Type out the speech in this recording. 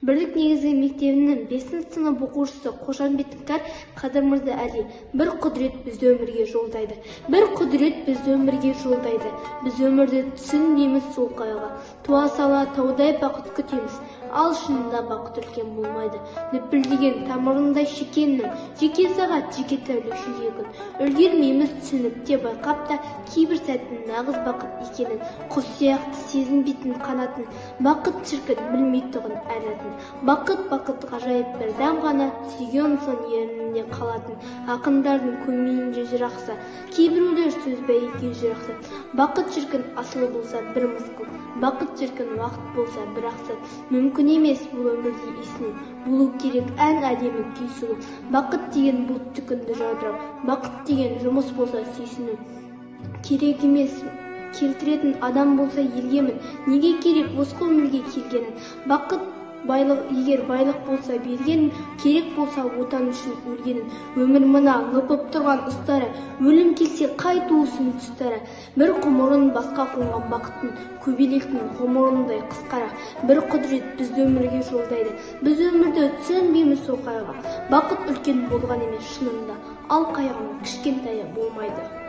Бірлік негізгі мектебінің 5 сынып оқушысы Қошанбет Қадыр Мырза Әли: бір құдірет бізді өмірге жолдайды. Бір құдірет бізді өмірге жолдайды. Біз өмірді түсінбейміз сол қайғы. Туа сала таудай бақыт күтеміз. Ал шынында бақыт үлкен болмайды. Лүпілдеген тамырындай шекеннің, жеке сағат, жеке тәулік, жеке күн. Үлгермейміз түсініп те байқап та, кейбір сәттің нағыз бақыт екенін. Құс сияқты сезінбейтін қанатын, бақыт шіркін білмей тұғын әлетін. Бақыт ғажайып бір дәм ғана, сүйген сон ернінде қалатын. Ақындардың көмейінше жырақса, кейбіреулер сөз бәйге жырақса. Бақыт шіркін асылы болса бір мысқыл, бақыт шіркін уақыт болса бір ақсат. Мүмкін емес бұл өмірде есінен болу керек ән әдемі күй сұлу. Бақыт деген бұлтты күнді жаудырау, бақыт деген жұмыс болса сүйсіну. Керек емес келтіретін адам болса елгемін, неге керек босқа өмірге келгенін. Бақыт байлық, егер байлық болса бергенін, керек болса отан үшін өлгенін. Өмір мына лыпып тұрған ұстары, өлім келсе қай туысын тұстары. Бір құмырын басқа қонған бақыттың, көбелектің ғұмырындай қысқара. Бір құдірет бізді өмірге жолдайды. Біз өмірді түсінбейміз сол қайғы. Бақыт үлкен болған емес шынында, ал қайғының кішкентайы болмайды.